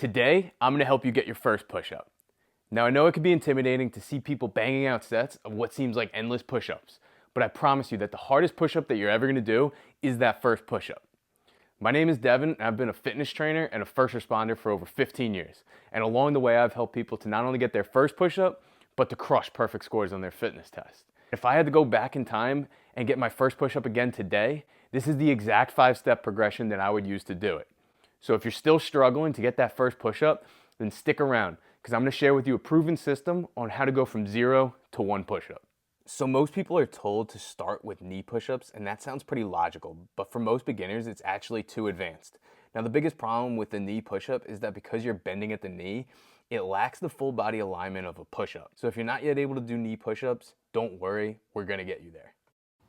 Today, I'm going to help you get your first push-up. Now, I know it can be intimidating to see people banging out sets of what seems like endless push-ups, but I promise you that the hardest push-up that you're ever going to do is that first push-up. My name is Devin, and I've been a fitness trainer and a first responder for over 15 years. And along the way, I've helped people to not only get their first push-up, but to crush perfect scores on their fitness test. If I had to go back in time and get my first push-up again today, this is the exact 5-step progression that I would use to do it. So if you're still struggling to get that first push-up, then stick around, because I'm going to share with you a proven system on how to go from 0 to 1 push-up. So most people are told to start with knee push-ups, and that sounds pretty logical, but for most beginners, it's actually too advanced. Now, the biggest problem with the knee push-up is that because you're bending at the knee, it lacks the full body alignment of a push-up. So if you're not yet able to do knee push-ups, don't worry, we're going to get you there.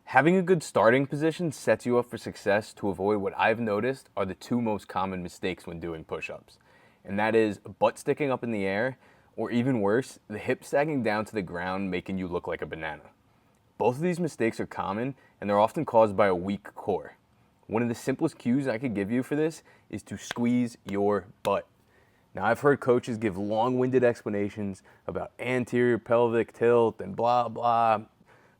Having a good starting position sets you up for success to avoid what I've noticed are the two most common mistakes when doing push-ups. And that is butt sticking up in the air, or even worse, the hip sagging down to the ground making you look like a banana. Both of these mistakes are common, and they're often caused by a weak core. One of the simplest cues I could give you for this is to squeeze your butt. Now, I've heard coaches give long-winded explanations about anterior pelvic tilt and blah, blah,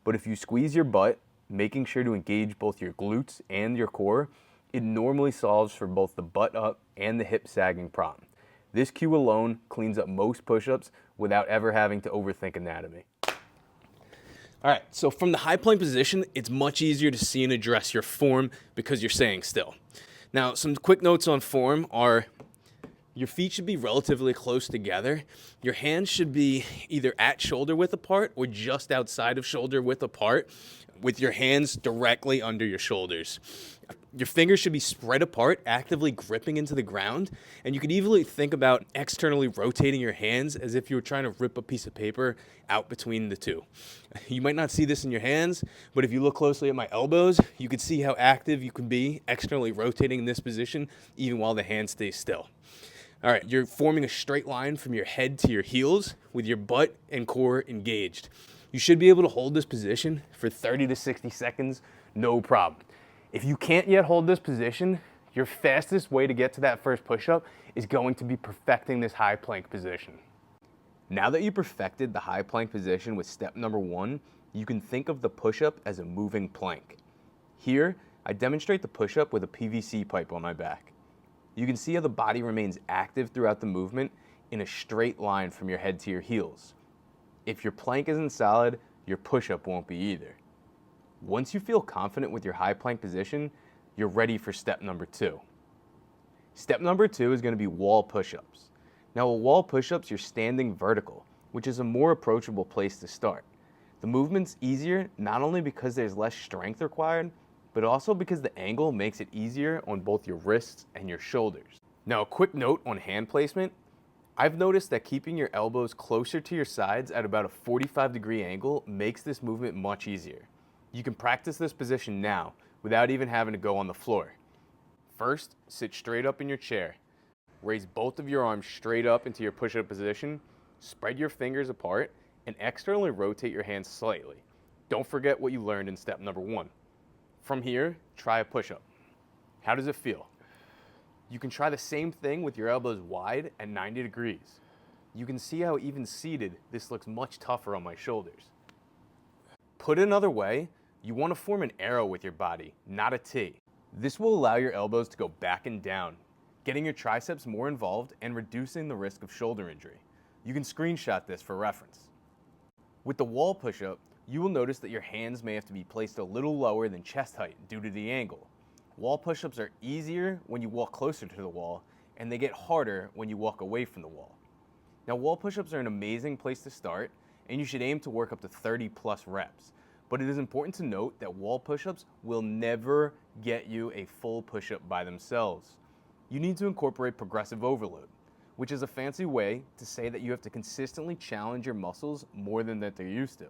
but if you squeeze your butt, making sure to engage both your glutes and your core, it normally solves for both the butt up and the hip sagging problem. This cue alone cleans up most push-ups without ever having to overthink anatomy. All right, so from the high plank position, it's much easier to see and address your form because you're staying still. Now, some quick notes on form are your feet should be relatively close together. Your hands should be either at shoulder width apart or just outside of shoulder width apart, with your hands directly under your shoulders. Your fingers should be spread apart, actively gripping into the ground, and you could easily think about externally rotating your hands as if you were trying to rip a piece of paper out between the two. You might not see this in your hands, but if you look closely at my elbows, you can see how active you can be externally rotating in this position even while the hand stays still. All right, you're forming a straight line from your head to your heels with your butt and core engaged. You should be able to hold this position for 30 to 60 seconds, no problem. If you can't yet hold this position, your fastest way to get to that first push-up is going to be perfecting this high plank position. Now that you perfected the high plank position with step number 1, you can think of the push-up as a moving plank. Here, I demonstrate the push-up with a PVC pipe on my back. You can see how the body remains active throughout the movement in a straight line from your head to your heels. If your plank isn't solid, your push-up won't be either. Once you feel confident with your high plank position, you're ready for step number 2. Step number 2 is going to be wall push-ups. Now, with wall push-ups, you're standing vertical, which is a more approachable place to start. The movement's easier not only because there's less strength required, but also because the angle makes it easier on both your wrists and your shoulders. Now, a quick note on hand placement. I've noticed that keeping your elbows closer to your sides at about a 45-degree angle makes this movement much easier. You can practice this position now without even having to go on the floor. First, sit straight up in your chair. Raise both of your arms straight up into your push-up position, spread your fingers apart, and externally rotate your hands slightly. Don't forget what you learned in step number 1. From here, try a push-up. How does it feel? You can try the same thing with your elbows wide at 90 degrees. You can see how even seated, this looks much tougher on my shoulders. Put it another way, you want to form an arrow with your body, not a T. This will allow your elbows to go back and down, getting your triceps more involved and reducing the risk of shoulder injury. You can screenshot this for reference. With the wall push-up, you will notice that your hands may have to be placed a little lower than chest height due to the angle. Wall push-ups are easier when you walk closer to the wall, and they get harder when you walk away from the wall. Now, wall push-ups are an amazing place to start, and you should aim to work up to 30 plus reps. But it is important to note that wall push-ups will never get you a full push-up by themselves. You need to incorporate progressive overload, which is a fancy way to say that you have to consistently challenge your muscles more than that they're used to.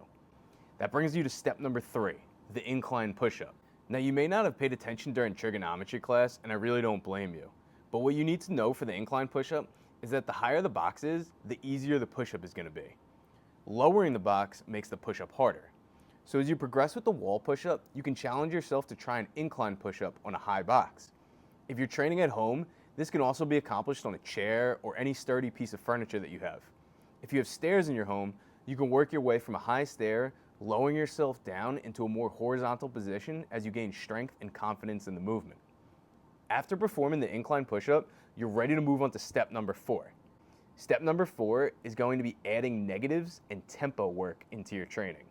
That brings you to step number 3, the incline push-up. Now, you may not have paid attention during trigonometry class, and I really don't blame you. But what you need to know for the incline push-up is that the higher the box is, the easier the push-up is going to be. Lowering the box makes the push-up harder. So as you progress with the wall push-up, you can challenge yourself to try an incline push-up on a high box. If you're training at home, This can also be accomplished on a chair or any sturdy piece of furniture that you have. If you have stairs in your home, you can work your way from a high stair, lowering yourself down into a more horizontal position as you gain strength and confidence in the movement. After performing the incline push-up, you're ready to move on to step number 4. Step number 4 is going to be adding negatives and tempo work into your training.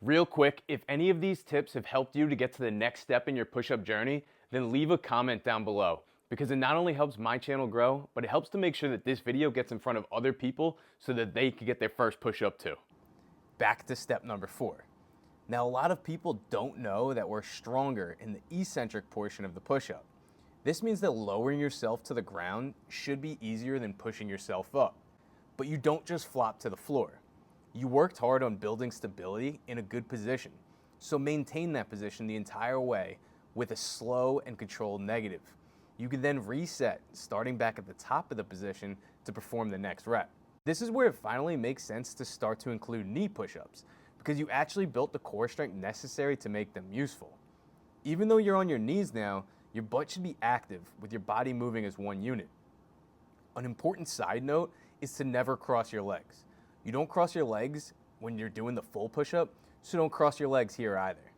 Real quick, if any of these tips have helped you to get to the next step in your push-up journey, then leave a comment down below, because it not only helps my channel grow, but it helps to make sure that this video gets in front of other people so that they can get their first push-up too. Back to step number 4. Now, a lot of people don't know that we're stronger in the eccentric portion of the push-up. This means that lowering yourself to the ground should be easier than pushing yourself up. But you don't just flop to the floor. You worked hard on building stability in a good position, so maintain that position the entire way with a slow and controlled negative. You can then reset, starting back at the top of the position to perform the next rep. This is where it finally makes sense to start to include knee push-ups, because you actually built the core strength necessary to make them useful. Even though you're on your knees now, your butt should be active with your body moving as one unit. An important side note is to never cross your legs. You don't cross your legs when you're doing the full push-up, so don't cross your legs here either.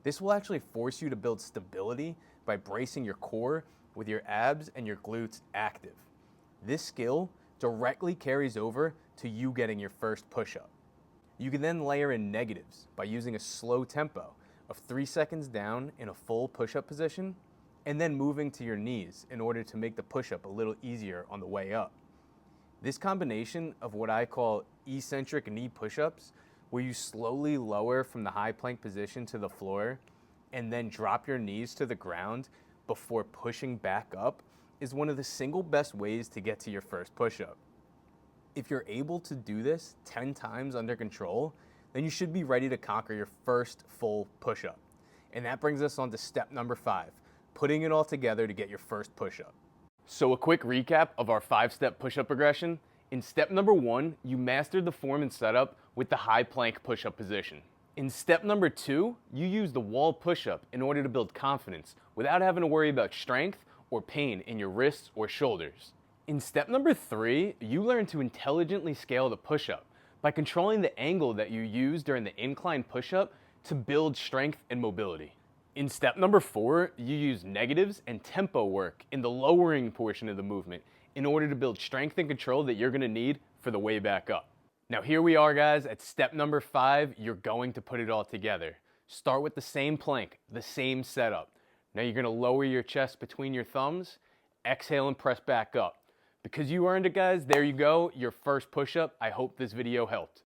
This will actually force you to build stability by bracing your core with your abs and your glutes active. This skill directly carries over to you getting your first push-up. You can then layer in negatives by using a slow tempo of 3 seconds down in a full push-up position, and then moving to your knees in order to make the push-up a little easier on the way up. This combination of what I call eccentric knee push-ups, where you slowly lower from the high plank position to the floor and then drop your knees to the ground before pushing back up, is one of the single best ways to get to your first push-up. If you're able to do this 10 times under control, then you should be ready to conquer your first full push-up. And that brings us on to step number 5, putting it all together to get your first push-up. So a quick recap of our 5-step push-up progression. In step number 1, you mastered the form and setup with the high plank push-up position. In step number 2, you use the wall push-up in order to build confidence without having to worry about strength or pain in your wrists or shoulders. In step number 3, you learn to intelligently scale the push-up by controlling the angle that you use during the incline push-up to build strength and mobility. In step number 4, you use negatives and tempo work in the lowering portion of the movement in order to build strength and control that you're going to need for the way back up. Now here we are, guys, at step number 5. You're going to put it all together. Start with the same plank, the same setup. Now you're going to lower your chest between your thumbs, exhale and press back up. Because you earned it, guys, there you go, your first push-up. I hope this video helped.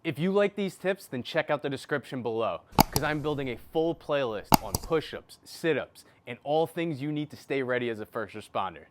If you like these tips, then check out the description below, because I'm building a full playlist on push-ups, sit-ups, and all things you need to stay ready as a first responder.